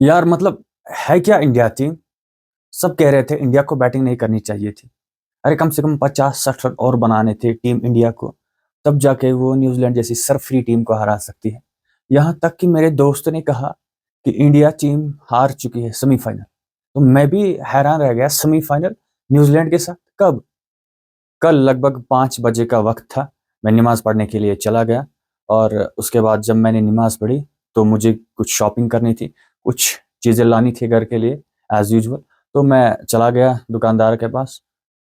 यार मतलब है क्या इंडिया टीम? सब कह रहे थे इंडिया को बैटिंग नहीं करनी चाहिए थी। अरे कम से कम 50-60 रन और बनाने थे टीम इंडिया को, तब जाके वो न्यूजीलैंड जैसी सरफ्री टीम को हरा सकती है। यहाँ तक कि मेरे दोस्त ने कहा कि इंडिया टीम हार चुकी है सेमीफाइनल। तो मैं भी हैरान रह गया, सेमीफाइनल न्यूजीलैंड के साथ कब? कल लगभग 5 बजे का वक्त था। मैं नमाज पढ़ने के लिए चला गया और उसके बाद जब मैंने नमाज पढ़ी तो मुझे कुछ शॉपिंग करनी थी, कुछ चीज़ें लानी थी घर के लिए एज़ यूजुअल। तो मैं चला गया दुकानदार के पास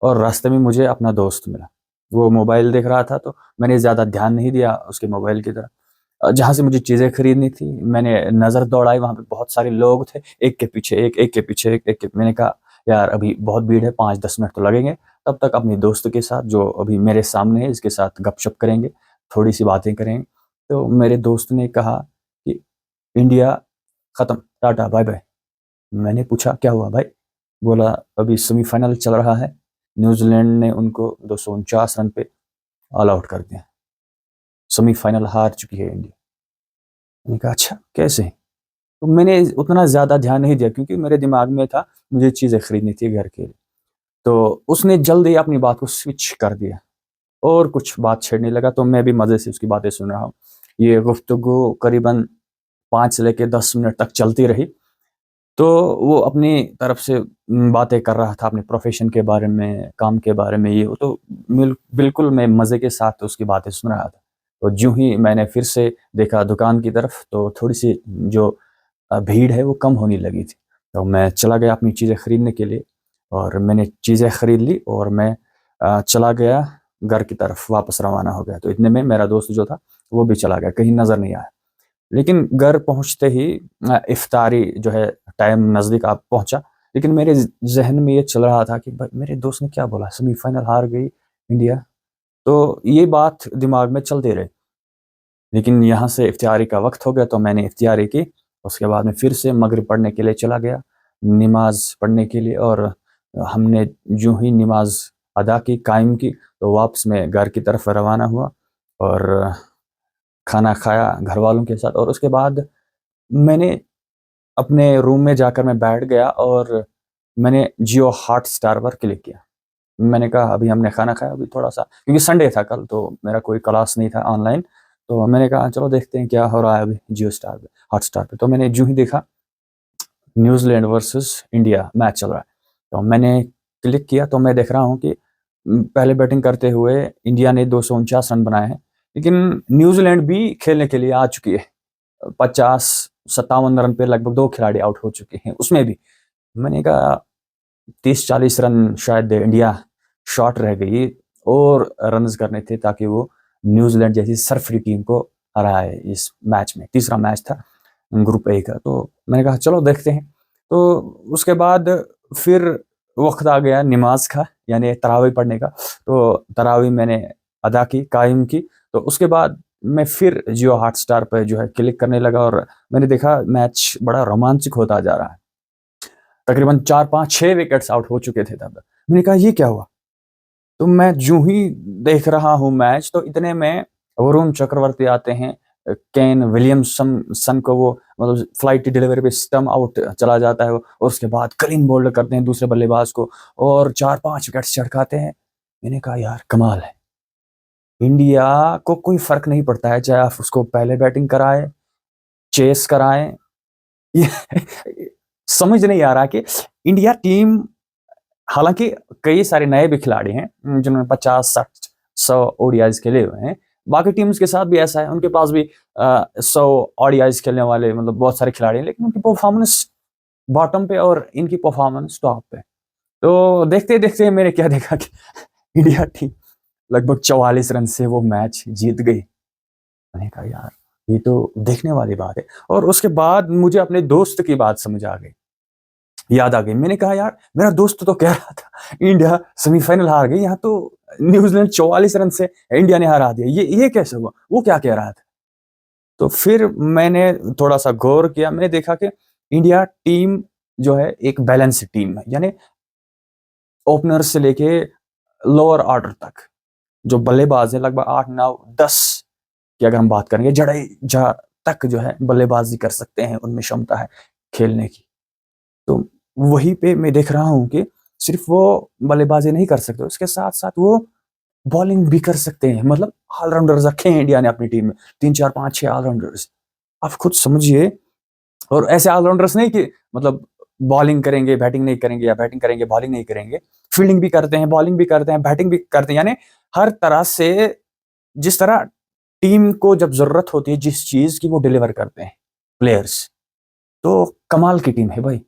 और रास्ते में मुझे अपना दोस्त मिला। वो मोबाइल देख रहा था तो मैंने ज़्यादा ध्यान नहीं दिया उसके मोबाइल की तरफ। जहाँ से मुझे चीज़ें खरीदनी थी मैंने नज़र दौड़ाई, वहाँ पे बहुत सारे लोग थे, एक के पीछे एक के पीछे एक के। मैंने कहा यार अभी बहुत भीड़ है, 5-10 मिनट तो लगेंगे, तब तक अपने दोस्त के साथ जो अभी मेरे सामने है इसके साथ गपशप करेंगे, थोड़ी सी बातें करेंगे। तो मेरे दोस्त ने कहा कि इंडिया खत्म, टाटा बाय बाय। मैंने पूछा क्या हुआ भाई? बोला अभी सेमीफाइनल चल रहा है, न्यूजीलैंड ने उनको 249 रन पे ऑल आउट कर दिया, सेमीफाइनल हार चुकी है इंडिया। मैंने कहा अच्छा कैसे? तो मैंने उतना ज़्यादा ध्यान नहीं दिया क्योंकि मेरे दिमाग में था मुझे चीज़ें खरीदनी थी घर के लिए। तो उसने जल्द ही अपनी बात को स्विच कर दिया और कुछ बात छेड़ने लगा, तो मैं भी मज़े से उसकी बातें सुन रहा हूँ। ये गुफ्तगू करीबन 5 से लेके 10 मिनट तक चलती रही। तो वो अपनी तरफ से बातें कर रहा था अपने प्रोफ़ेशन के बारे में, काम के बारे में, ये वो। तो बिल्कुल मैं मज़े के साथ उसकी बातें सुन रहा था। तो ज्यों ही मैंने फिर से देखा दुकान की तरफ तो थोड़ी-सी जो भीड़ है वो कम होने लगी थी। तो मैं चला गया अपनी चीज़ें खरीदने के लिए और मैंने चीज़ें खरीद ली और मैं चला गया घर की तरफ, वापस रवाना हो गया। तो इतने में मेरा दोस्त जो था वो भी चला गया, कहीं नज़र नहीं आया। लेकिन घर पहुँचते ही इफ्तारी जो है टाइम नज़दीक आ पहुँचा, लेकिन मेरे ज़हन में ये चल रहा था कि भाई मेरे दोस्त ने क्या बोला, सेमीफ़ाइनल हार गई इंडिया। तो ये बात दिमाग में चलती रही। लेकिन यहाँ से इफ्तियारी का वक़्त हो गया तो मैंने इफ्तियारी की। उसके बाद में फिर से मगरिब पढ़ने के लिए चला गया, नमाज़ पढ़ने के लिए। और हमने यूँ ही नमाज़ अदा की, कायम की, तो वापस मैं घर की तरफ रवाना हुआ और खाना खाया घरवालों के साथ। और उसके बाद मैंने अपने रूम में जाकर मैं बैठ गया और मैंने जियो हॉटस्टार पर क्लिक किया। मैंने कहा अभी हमने खाना खाया, अभी थोड़ा-सा, क्योंकि संडे था कल तो मेरा कोई क्लास नहीं था ऑनलाइन। तो मैंने कहा चलो देखते हैं क्या हो रहा है अभी जियो स्टार पे, हॉटस्टार पे। तो मैंने यूँ ही देखा न्यूज़ीलैंड वर्सेस इंडिया मैच चल रहा है। तो मैंने क्लिक किया तो मैं देख रहा हूँ कि पहले बैटिंग करते हुए इंडिया ने 249 रन बनाए हैं, लेकिन न्यूज़ीलैंड भी खेलने के लिए आ चुकी है। 50-57 रन पे लगभग 2 खिलाड़ी आउट हो चुके हैं उसमें भी। मैंने कहा 30-40 रन शायद इंडिया शॉर्ट रह गई और रन्स करने थे ताकि वो न्यूजीलैंड जैसी सरफरी टीम को हराए इस मैच में। तीसरा मैच था ग्रुप ए का। तो मैंने कहा चलो देखते हैं। तो उसके बाद फिर वक़्त आ गया नमाज़ का, यानी तरावी पढ़ने का। तो तरावी मैंने अदा की, कायम की। तो उसके बाद मैं फिर जियो हॉटस्टार पे जो है क्लिक करने लगा और मैंने देखा मैच बड़ा रोमांचक होता जा रहा है। तकरीबन 4-5-6 विकेट्स आउट हो चुके थे तब। मैंने कहा ये क्या हुआ? तो मैं यूँ ही देख रहा हूँ मैच तो इतने में वरुण चक्रवर्ती आते हैं। केन विलियमसन सन को वो मतलब फ्लाइट डिलीवरी पे स्टंप आउट चला जाता है वो, और उसके बाद क्लीन बोल्ड करते हैं दूसरे बल्लेबाज को और 4-5 विकेट्स चटकाते हैं। मैंने कहा यार कमाल है। इंडिया को कोई फ़र्क नहीं पड़ता है चाहे आप उसको पहले बैटिंग कराएँ, चेस कराएँ। ये समझ नहीं आ रहा कि इंडिया टीम, हालाँकि कई सारे नए भी खिलाड़ी हैं जिन्होंने 50, 60, 100 ओडीआईज़ खेले हुए हैं। बाकी टीम्स के साथ भी ऐसा है, उनके पास भी 100 ओडीआईज़ खेलने वाले मतलब बहुत सारे खिलाड़ी हैं, लेकिन उनकी परफ़ॉर्मेंस बॉटम पे और इनकी परफ़ॉर्मेंस टॉप पे। तो देखते-देखते मैंने क्या देखा कि इंडिया टीम लगभग 44 रन से वो मैच जीत गई। मैंने कहा यार ये तो देखने वाली बात है। और उसके बाद मुझे अपने दोस्त की बात समझ आ गई, याद आ गई। मैंने कहा यार मेरा दोस्त तो कह रहा था इंडिया सेमीफाइनल हार गई, यहाँ तो न्यूजीलैंड 44 रन से इंडिया ने हरा दिया, ये कैसे हुआ? वो क्या कह रहा था? तो फिर मैंने थोड़ा-सा गौर किया, मैंने देखा कि इंडिया टीम जो है एक बैलेंस टीम है, यानी ओपनर से लेके लोअर ऑर्डर तक जो बल्लेबाज हैं लगभग 8, 9, 10 की अगर हम बात करेंगे, जडेजा तक जो है बल्लेबाज़ी कर सकते हैं, उनमें क्षमता है। खेलने की। तो वहीं पे मैं देख रहा हूँ कि सिर्फ वो बल्लेबाजी नहीं कर सकते, उसके साथ साथ वो बॉलिंग भी कर सकते हैं। मतलब ऑलराउंडर्स रखे हैं इंडिया ने अपनी टीम में, 3 4 5 6 ऑलराउंडर्स। आप खुद समझिए। और ऐसे ऑलराउंडर्स नहीं कि मतलब बॉलिंग करेंगे बैटिंग नहीं करेंगे, या बैटिंग करेंगे बॉलिंग नहीं करेंगे। फील्डिंग भी करते हैं, बॉलिंग भी करते हैं, बैटिंग भी करते हैं, यानी हर तरह से जिस तरह टीम को जब जरूरत होती है जिस चीज की, वो डिलीवर करते हैं प्लेयर्स। तो कमाल की टीम है भाई।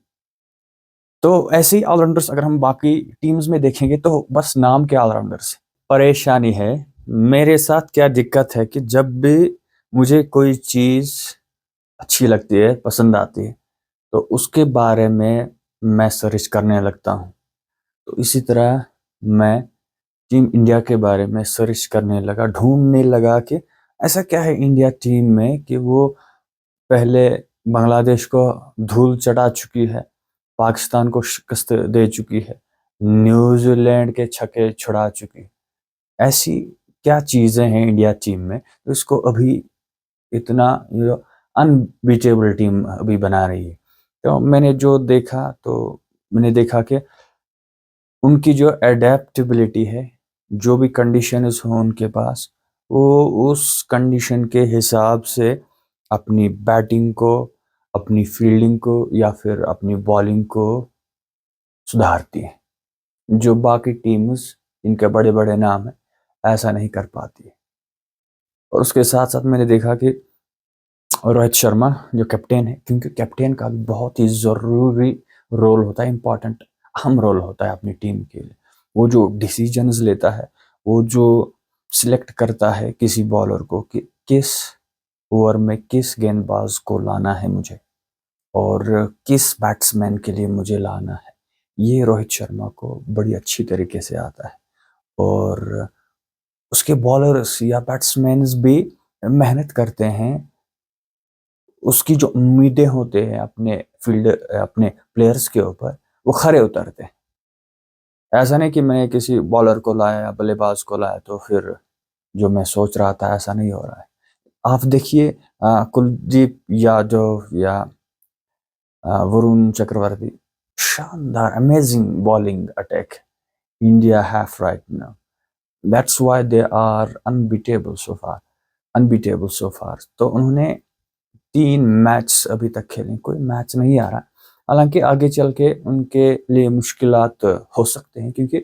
तो ऐसे ही ऑलराउंडर्स अगर हम बाकी टीम्स में देखेंगे तो बस नाम के ऑलराउंडर्स। परेशानी है, मेरे साथ क्या दिक्कत है कि जब भी मुझे कोई चीज अच्छी लगती है, पसंद आती है, तो उसके बारे में मैं सर्च करने लगता हूँ। तो इसी तरह मैं टीम इंडिया के बारे में सर्च करने लगा, ढूंढने लगा कि ऐसा क्या है इंडिया टीम में कि वो पहले बांग्लादेश को धूल चटा चुकी है, पाकिस्तान को शिकस्त दे चुकी है, न्यूजीलैंड के छक्के छुड़ा चुकी है। ऐसी क्या चीजें हैं इंडिया टीम में तो इसको अभी इतना अनबीटेबल टीम अभी बना रही है। तो मैंने देखा कि उनकी जो एडेप्टेबिलिटी है, जो भी कंडीशंस हो उनके पास, वो उस कंडीशन के हिसाब से अपनी बैटिंग को, अपनी फील्डिंग को या फिर अपनी बॉलिंग को सुधारती है, जो बाकी टीम्स इनके बड़े बड़े नाम है ऐसा नहीं कर पाती है। और उसके साथ साथ मैंने देखा कि रोहित शर्मा जो कैप्टन है, क्योंकि कैप्टन का भी बहुत ही ज़रूरी रोल होता है, इम्पॉर्टेंट अहम रोल होता है अपनी टीम के लिए। वो जो डिसीजंस लेता है, वो जो सिलेक्ट करता है किसी बॉलर को कि किस ओवर में किस गेंदबाज को लाना है मुझे, और किस बैट्समैन के लिए मुझे लाना है, ये रोहित शर्मा को बड़ी अच्छी तरीके से आता है। और उसके बॉलर्स या बैट्समैन भी मेहनत करते हैं, उसकी जो उम्मीदें होते हैं अपने प्लेयर्स के ऊपर, वो खरे उतरते हैं। ऐसा नहीं कि मैं किसी बॉलर को लाया या बल्लेबाज को लाया तो फिर जो मैं सोच रहा था ऐसा नहीं हो रहा है। आप देखिए कुलदीप यादव या वरुण चक्रवर्ती, शानदार amazing bowling attack India have right now. That's why they are unbeatable so far. तो उन्होंने 3 मैच अभी तक खेले, कोई मैच नहीं आ रहा। हालांकि आगे चल के उनके लिए मुश्किलात हो सकते हैं, क्योंकि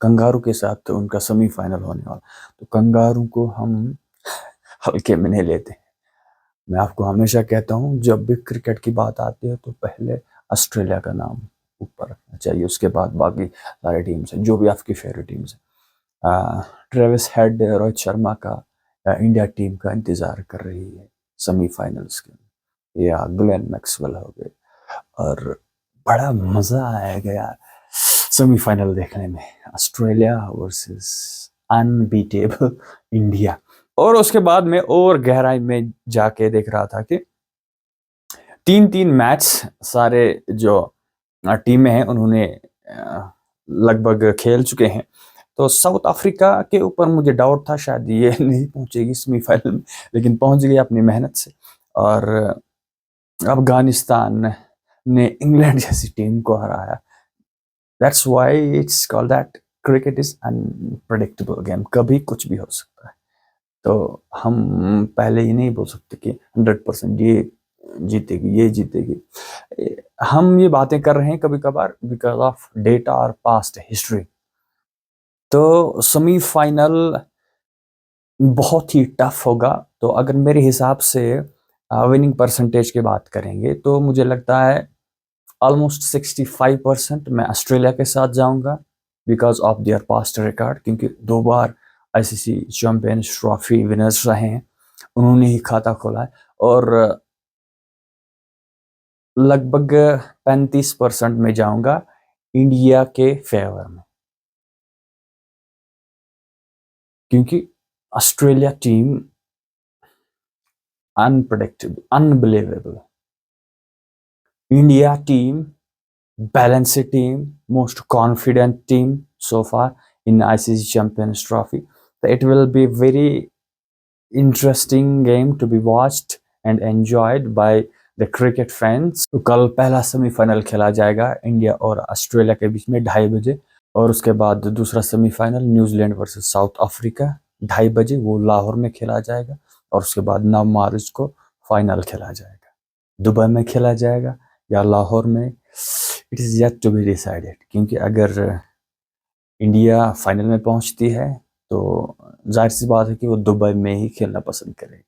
कंगारू के साथ तो उनका सेमीफाइनल होने वाला। तो कंगारू को हम हल्के में नहीं लेते। मैं आपको हमेशा कहता हूँ जब भी क्रिकेट की बात आती है तो पहले ऑस्ट्रेलिया का नाम ऊपर रखना चाहिए, उसके बाद बाकी सारी टीम्स हैं, जो भी आपकी फेवरेट टीम्स हैं। ट्रेविस हेड रोहित शर्मा का इंडिया टीम का इंतजार कर रही है सेमीफाइनल्स के, या ग्लेन मैक्सवेल हो गए। और बड़ा मजा आएगा यार सेमीफाइनल देखने में, ऑस्ट्रेलिया वर्सेस अनबीटेबल इंडिया। और उसके बाद में और गहराई में जाके देख रहा था कि 3 3 मैच सारे जो टीमें हैं उन्होंने लगभग खेल चुके हैं। तो साउथ अफ्रीका के ऊपर मुझे डाउट था शायद ये नहीं पहुंचेगी सेमीफाइनल में, लेकिन पहुंच गई अपनी मेहनत से। और अफगानिस्तान ने इंग्लैंड जैसी टीम को हराया। That's why it's called that cricket is unpredictable game, कभी कुछ भी हो सकता है। तो हम पहले ही नहीं बोल सकते कि 100% ये जीतेगी ये जीतेगी। हम ये बातें कर रहे हैं कभी कभार बिकॉज ऑफ डेटा और पास्ट हिस्ट्री। तो सेमीफाइनल बहुत ही टफ होगा। तो अगर मेरे हिसाब से विनिंग परसेंटेज की बात करेंगे तो मुझे लगता है ऑलमोस्ट 65% मैं ऑस्ट्रेलिया के साथ जाऊंगा, because of their past record, क्योंकि 2 बार आईसीसी चैंपियंस ट्रॉफी विनर्स रहे हैं, उन्होंने ही खाता खोला है। और लगभग 35% में जाऊंगा इंडिया के फेवर में, क्योंकि Australia team unpredictable, unbelievable. India team balanced team, most confident team so far in ICC Champions Trophy. So it will be very interesting game to be watched and enjoyed by the cricket fans, तो कल पहला semifinal खेला जाएगा India और Australia के बीच में 2:30 बजे, और उसके बाद दूसरा semifinal New Zealand versus south Africa 2:30 बजे, वो लाहौर में खेला जाएगा। और उसके बाद 9 मार्च को फाइनल खेला जाएगा। दुबई में खेला जाएगा या लाहौर में, it is yet to be decided, क्योंकि अगर इंडिया फाइनल में पहुंचती है तो जाहिर सी बात है कि वो दुबई में ही खेलना पसंद करेगी।